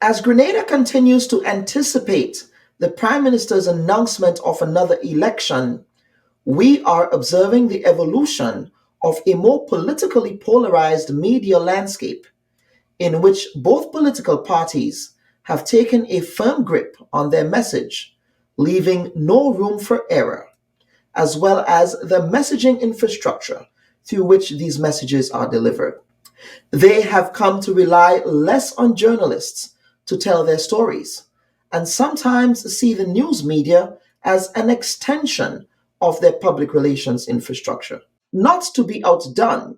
As Grenada continues to anticipate the Prime Minister's announcement of another election, we are observing the evolution of a more politically polarized media landscape in which both political parties have taken a firm grip on their message, leaving no room for error, as well as the messaging infrastructure through which these messages are delivered. They have come to rely less on journalists to tell their stories, and sometimes see the news media as an extension of their public relations infrastructure. Not to be outdone,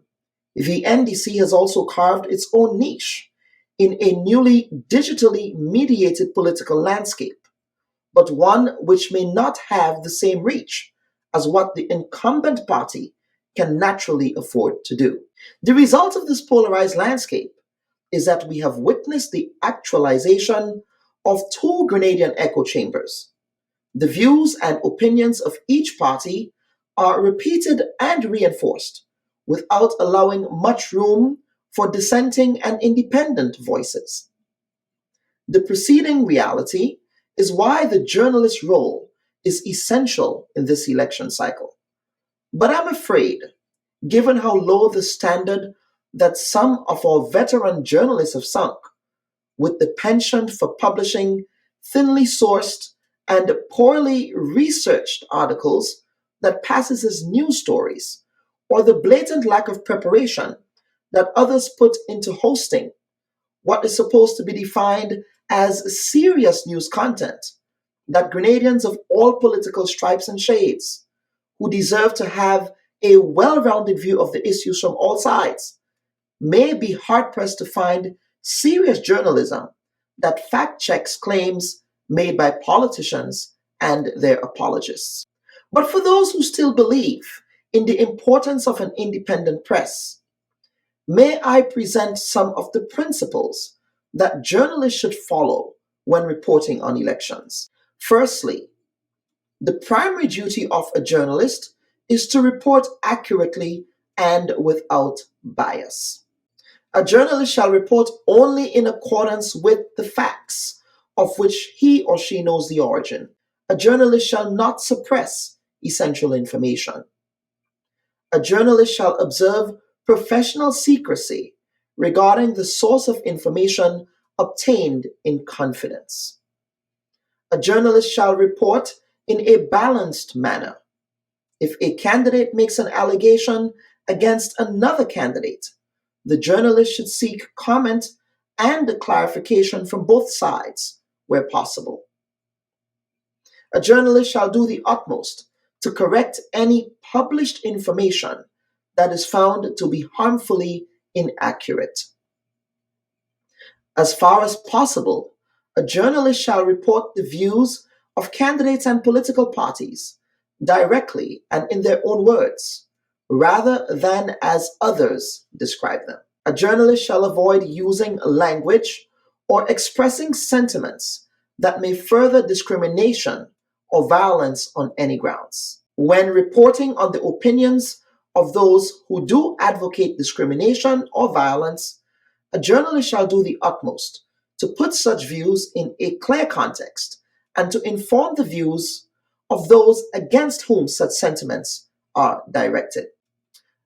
the NDC has also carved its own niche in a newly digitally mediated political landscape, but one which may not have the same reach as what the incumbent party can naturally afford to do. The result of this polarized landscape is that we have witnessed the actualization of two Grenadian echo chambers. The views and opinions of each party are repeated and reinforced without allowing much room for dissenting and independent voices. The preceding reality is why the journalist's role is essential in this election cycle. But I'm afraid, given how low the standard that some of our veteran journalists have sunk, with the penchant for publishing thinly sourced and poorly researched articles that passes as news stories, or the blatant lack of preparation that others put into hosting what is supposed to be defined as serious news content, that Grenadians of all political stripes and shades, who deserve to have a well-rounded view of the issues from all sides, may be hard-pressed to find serious journalism that fact-checks claims made by politicians and their apologists. But for those who still believe in the importance of an independent press, may I present some of the principles that journalists should follow when reporting on elections. Firstly, the primary duty of a journalist is to report accurately and without bias. A journalist shall report only in accordance with the facts of which he or she knows the origin. A journalist shall not suppress essential information. A journalist shall observe professional secrecy regarding the source of information obtained in confidence. A journalist shall report in a balanced manner. If a candidate makes an allegation against another candidate, the journalist should seek comment and clarification from both sides where possible. A journalist shall do the utmost to correct any published information that is found to be harmfully inaccurate. As far as possible, a journalist shall report the views of candidates and political parties directly and in their own words, rather than as others describe them. A journalist shall avoid using language or expressing sentiments that may further discrimination or violence on any grounds. When reporting on the opinions of those who do advocate discrimination or violence, a journalist shall do the utmost to put such views in a clear context and to inform the views of those against whom such sentiments are directed.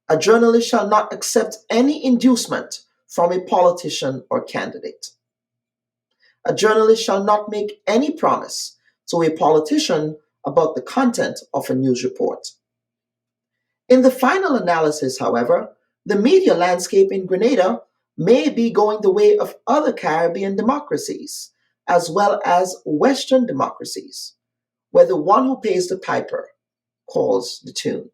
A journalist shall not accept any inducement from a politician or candidate. A journalist shall not make any promise to a politician about the content of a news report. In the final analysis, however, the media landscape in Grenada may be going the way of other Caribbean democracies, as well as Western democracies, where the one who pays the piper calls the tune.